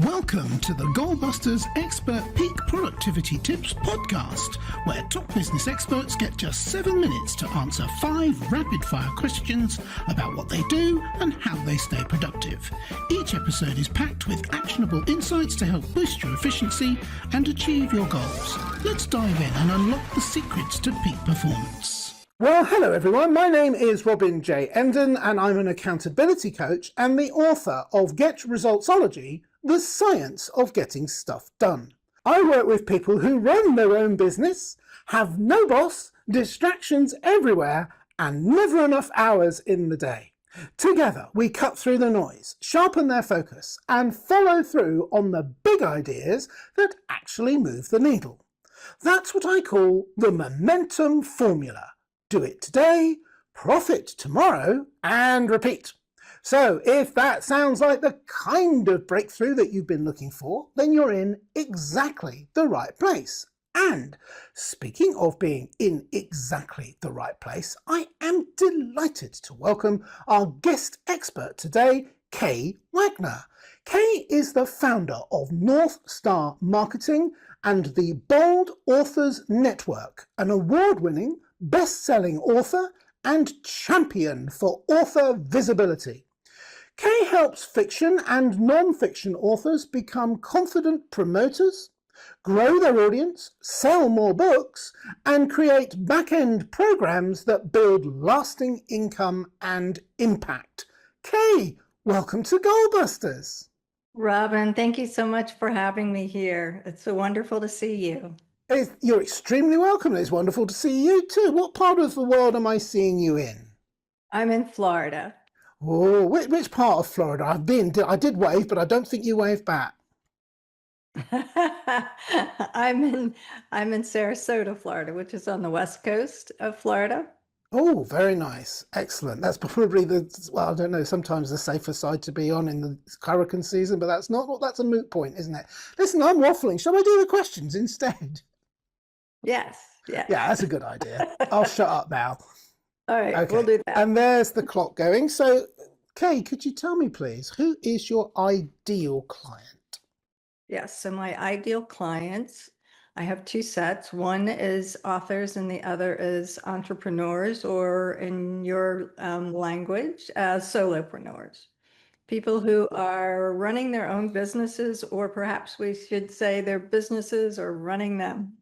Welcome to the Goalbusters Expert Peak Productivity Tips podcast, where top business experts get just 7 minutes to answer 5 rapid-fire questions about what they do and how they stay productive. Each episode is packed with actionable insights to help boost your efficiency and achieve your goals. Let's dive in and unlock the secrets to peak performance. Well, hello everyone. My name is Robin J. Endon and I'm an accountability coach and the author of Get Resultsology, the science of getting stuff done. I work with people who run their own business, have no boss, distractions everywhere, and never enough hours in the day. Together, we cut through the noise, sharpen their focus, and follow through on the big ideas that actually move the needle. That's what I call the momentum formula. Do it today, profit tomorrow, and repeat. So if that sounds like the kind of breakthrough that you've been looking for, then you're in exactly the right place. And speaking of being in exactly the right place, I am delighted to welcome our guest expert today, Kae Wagner. Kae is the founder of North Star Marketing and the Bold Authors Network, an award-winning, best-selling author and champion for author visibility. Kae helps fiction and non-fiction authors become confident promoters, grow their audience, sell more books, and create back-end programs that build lasting income and impact. Kae, welcome to Goalbusters. Robin, thank you so much for having me here. It's so wonderful to see you. You're extremely welcome. It's wonderful to see you too. What part of the world am I seeing you in? I'm in Florida. Oh, which part of Florida? I did wave, but I don't think you waved back. I'm in Sarasota, Florida, which is on the west coast of Florida. Oh, very nice. Excellent. That's probably I don't know, sometimes the safer side to be on in the hurricane season, but that's a moot point, isn't it? Listen, I'm waffling. Shall I do the questions instead? Yes. Yeah, that's a good idea. I'll shut up now. All right, okay. We'll do that. And there's the clock going. So, Kae, could you tell me, please, who is your ideal client? Yes, so my ideal clients, I have 2 sets. One is authors and the other is entrepreneurs, or in your language, solopreneurs. People who are running their own businesses, or perhaps we should say their businesses are running them.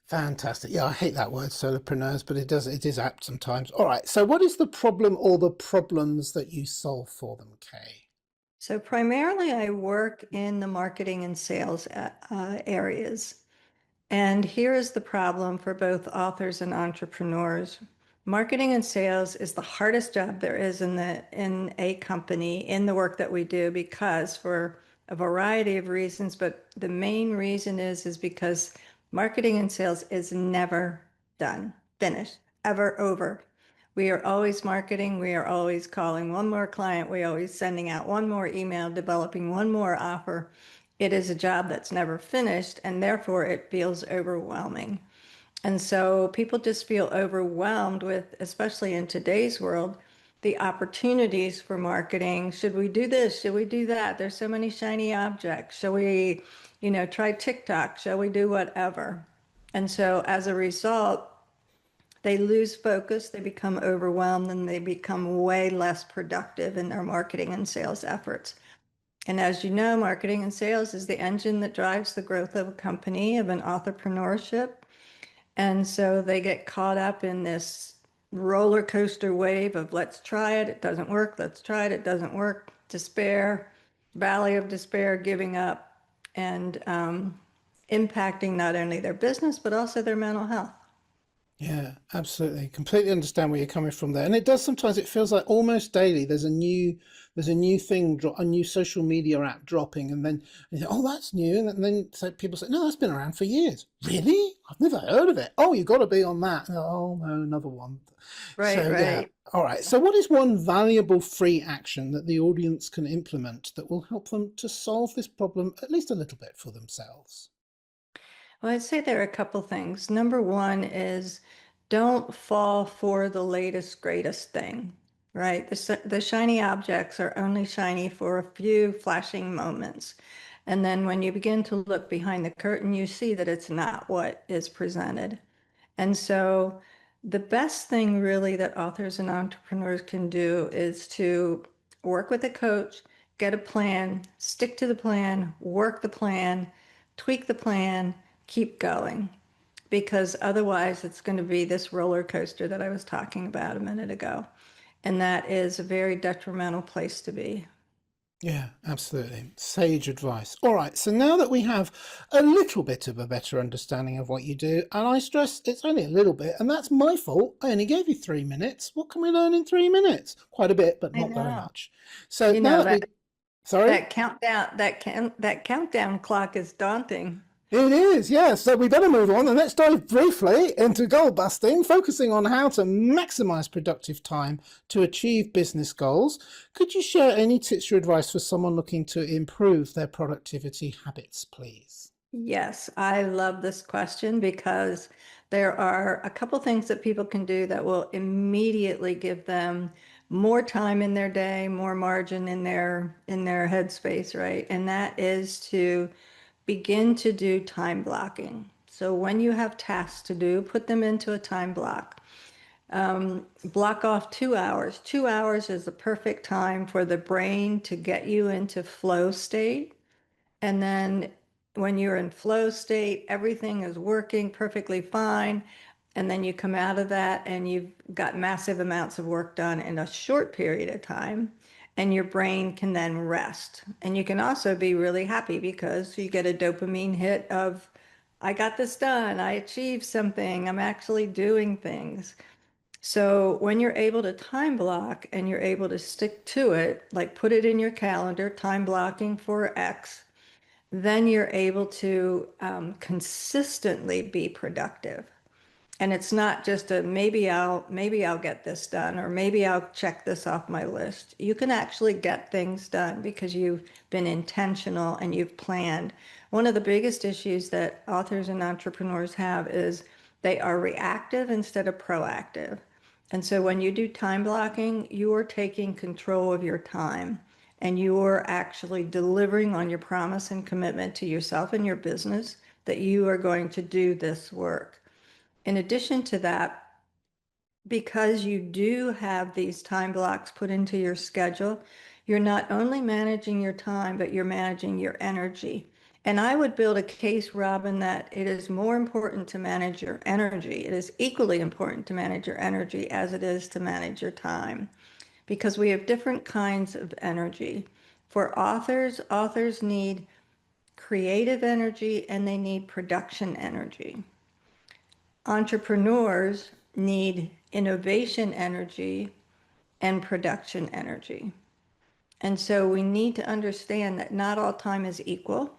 Fantastic. Yeah, I hate that word, solopreneurs, but it is apt sometimes. All right. So what is the problem or the problems that you solve for them, Kae? So primarily I work in the marketing and sales areas. And here is the problem for both authors and entrepreneurs. Marketing and sales is the hardest job there is in a company, in the work that we do, because for a variety of reasons, but the main reason is because marketing and sales is never finished, ever over. We are always marketing. We are always calling one more client. We're always sending out one more email, developing one more offer. It is a job that's never finished, and therefore it feels overwhelming. And so people just feel overwhelmed with, especially in today's world, the opportunities for marketing. Should we do this? Should we do that? There's so many shiny objects. Shall we, try TikTok? Shall we do whatever? And so as a result, they lose focus, they become overwhelmed, and they become way less productive in their marketing and sales efforts. And as you know, marketing and sales is the engine that drives the growth of a company, of an entrepreneurship. And so they get caught up in this roller coaster wave of let's try it doesn't work, let's try it doesn't work, despair, valley of despair, giving up, and impacting not only their business, but also their mental health. Yeah, absolutely. Completely understand where you're coming from there. And it does sometimes, it feels like almost daily there's a new thing, a new social media app dropping, and then you think, oh, that's new. And then people say, no, that's been around for years. Really? I've never heard of it. Oh, you've got to be on that. Oh, no, another one. Right. Yeah. All right. So what is one valuable free action that the audience can implement that will help them to solve this problem at least a little bit for themselves? Well, I'd say there are a couple things. Number one is don't fall for the latest, greatest thing. right? The shiny objects are only shiny for a few flashing moments. And then when you begin to look behind the curtain, you see that it's not what is presented. And so the best thing really that authors and entrepreneurs can do is to work with a coach, get a plan, stick to the plan, work the plan, tweak the plan, keep going. Because otherwise, it's going to be this roller coaster that I was talking about a minute ago. And that is a very detrimental place to be. Yeah, absolutely. Sage advice. All right, so now that we have a little bit of a better understanding of what you do, and I stress it's only a little bit, and that's my fault. I only gave you 3 minutes. What can we learn in 3 minutes? Quite a bit, but I not very know. much. So You now know that that sorry? that countdown that countdown clock is daunting. It is, yes. So we better move on and let's dive briefly into goal busting, focusing on how to maximize productive time to achieve business goals. Could you share any tips or advice for someone looking to improve their productivity habits, please? Yes, I love this question because there are a couple things that people can do that will immediately give them more time in their day, more margin in their headspace, right? And that is to begin to do time blocking. So when you have tasks to do, put them into a time block. Block off 2 hours. 2 hours is the perfect time for the brain to get you into flow state. And then when you're in flow state, everything is working perfectly fine. And then you come out of that and you've got massive amounts of work done in a short period of time. And your brain can then rest. And you can also be really happy because you get a dopamine hit of, I got this done, I achieved something, I'm actually doing things. So when you're able to time block and you're able to stick to it, like put it in your calendar, time blocking for X, then you're able to consistently be productive. And it's not just a maybe I'll get this done or maybe I'll check this off my list. You can actually get things done because you've been intentional and you've planned. One of the biggest issues that authors and entrepreneurs have is they are reactive instead of proactive. And so when you do time blocking, you are taking control of your time and you are actually delivering on your promise and commitment to yourself and your business that you are going to do this work. In addition to that, because you do have these time blocks put into your schedule, you're not only managing your time, but you're managing your energy. And I would build a case, Robin, that it is more important to manage your energy. It is equally important to manage your energy as it is to manage your time, because we have different kinds of energy. For authors, authors need creative energy and they need production energy. Entrepreneurs need innovation energy and production energy. And so we need to understand that not all time is equal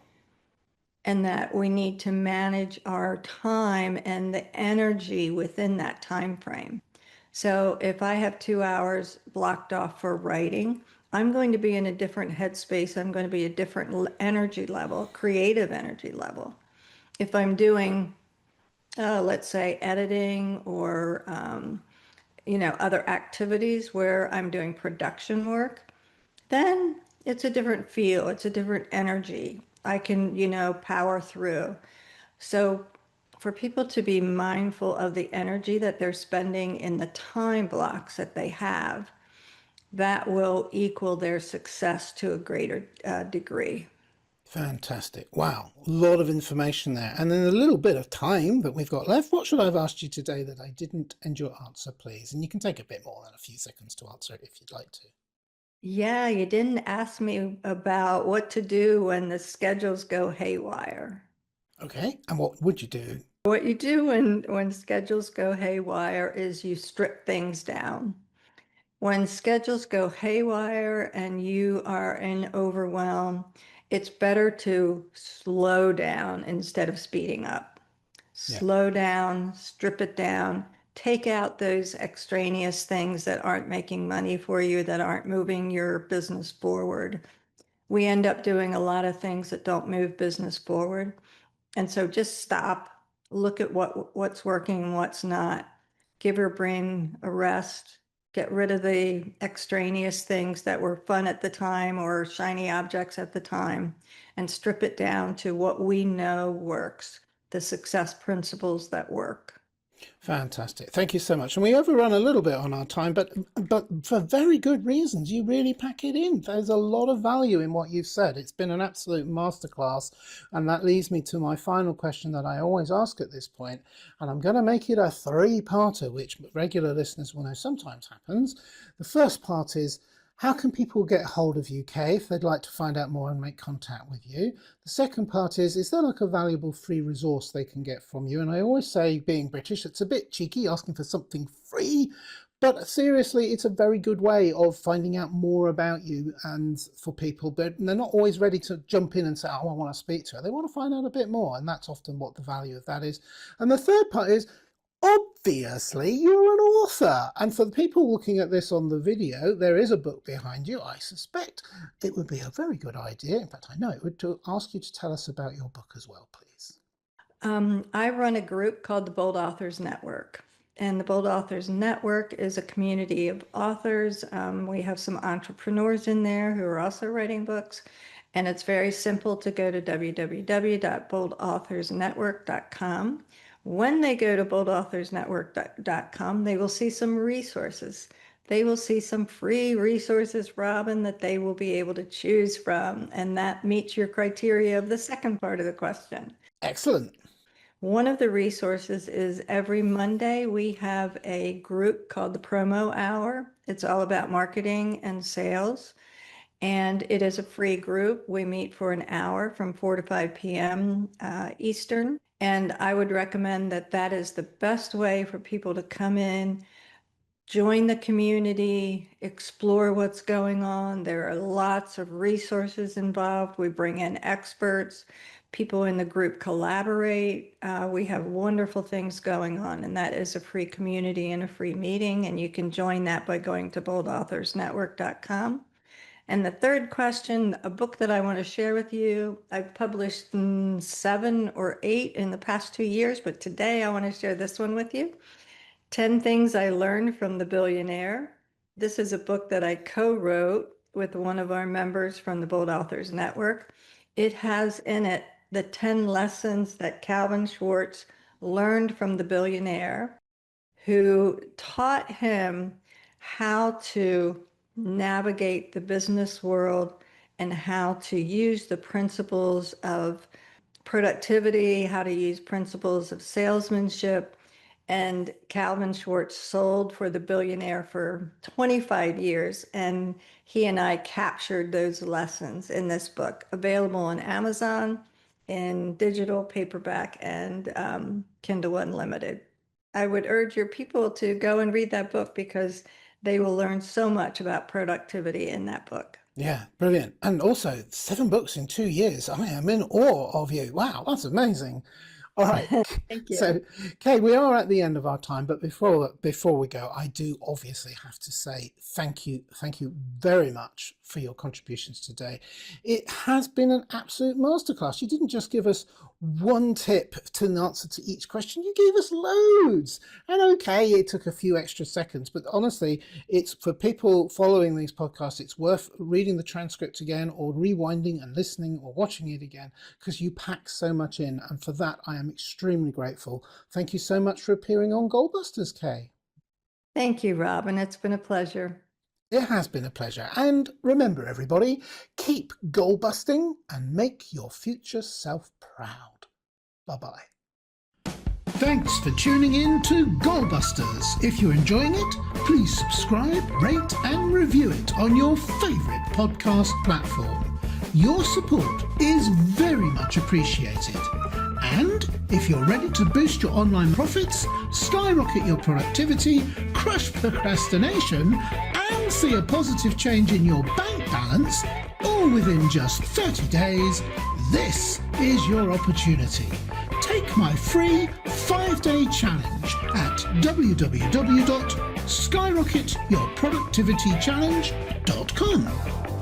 and that we need to manage our time and the energy within that time frame. So if I have 2 hours blocked off for writing, I'm going to be in a different headspace. I'm going to be a different energy level, creative energy level. If I'm doing let's say editing or other activities where I'm doing production work, then it's a different feel, it's a different energy. I can power through. So for people to be mindful of the energy that they're spending in the time blocks that they have, that will equal their success to a greater degree. Fantastic. Wow. A lot of information there. And in a little bit of time that we've got left, what should I have asked you today that I didn't? And your answer, please. And you can take a bit more than a few seconds to answer it if you'd like to. Yeah, you didn't ask me about what to do when the schedules go haywire. Okay. And what would you do? What you do when schedules go haywire is you strip things down. When schedules go haywire and you are in overwhelm, it's better to slow down instead of speeding up. Yeah. Slow down, strip it down, take out those extraneous things that aren't making money for you, that aren't moving your business forward. We end up doing a lot of things that don't move business forward. And so just stop, look at what's working and what's not. Give your brain a rest, get rid of the extraneous things that were fun at the time or shiny objects at the time, and strip it down to what we know works, the success principles that work. Fantastic. Thank you so much. And we overrun a little bit on our time, but for very good reasons. You really pack it in. There's a lot of value in what you've said. It's been an absolute masterclass. And that leads me to my final question that I always ask at this point. And I'm going to make it a three-parter, which regular listeners will know sometimes happens. The first part is, how can people get hold of you, Kae, if they'd like to find out more and make contact with you? The second part is there like a valuable free resource they can get from you? And I always say, being British, it's a bit cheeky asking for something free, but seriously, it's a very good way of finding out more about you and for people, but they're not always ready to jump in and say, oh, I want to speak to her. They want to find out a bit more, and that's often what the value of that is. And the third part is, obviously, you're an author. And for the people looking at this on the video, there is a book behind you. I suspect it would be a very good idea, in fact, I know it would, to ask you to tell us about your book as well, please. I run a group called the Bold Authors Network. And the Bold Authors Network is a community of authors. We have some entrepreneurs in there who are also writing books. And it's very simple to go to www.boldauthors.network.com. When they go to boldauthors.network.com, they will see some resources. They will see some free resources, Robin, that they will be able to choose from. And that meets your criteria of the second part of the question. Excellent. One of the resources is every Monday we have a group called the Promo Hour. It's all about marketing and sales. And it is a free group. We meet for an hour from 4 to 5 p.m. Eastern. And I would recommend that that is the best way for people to come in, join the community, explore what's going on. There are lots of resources involved. We bring in experts. People in the group collaborate. We have wonderful things going on, and that is a free community and a free meeting. And you can join that by going to boldauthors.network.com. And the third question, a book that I want to share with you, I've published 7 or 8 in the past 2 years, but today I want to share this one with you. 10 Things I Learned from the Billionaire. This is a book that I co-wrote with one of our members from the Bold Authors Network. It has in it the 10 lessons that Calvin Schwartz learned from the billionaire, who taught him how to navigate the business world and how to use the principles of productivity, how to use principles of salesmanship. And Calvin Schwartz sold for the billionaire for 25 years. And he and I captured those lessons in this book, available on Amazon in digital, paperback, and Kindle Unlimited. I would urge your people to go and read that book because they will learn so much about productivity in that book. Yeah, brilliant. And also 7 books in 2 years. I am in awe of you. Wow, that's amazing. All right. Thank you. So, Kae, we are at the end of our time, but before we go, I do obviously have to say thank you very much for your contributions today. It has been an absolute masterclass. You didn't just give us one tip to an answer to each question, you gave us loads. And okay, it took a few extra seconds, but honestly, it's for people following these podcasts, it's worth reading the transcript again or rewinding and listening or watching it again, because you pack so much in, and for that I am extremely grateful. Thank you so much for appearing on Goldbusters, Kae. Thank you, Robin. It's been a pleasure. It has been a pleasure. And remember, everybody, keep goal busting and make your future self proud. Bye-bye. Thanks for tuning in to Goalbusters. If you're enjoying it, please subscribe, rate and review it on your favourite podcast platform. Your support is very much appreciated. And if you're ready to boost your online profits, skyrocket your productivity, crush procrastination, and see a positive change in your bank balance, all within just 30 days, this is your opportunity. Take my free 5-day challenge at www.skyrocketyourproductivitychallenge.com.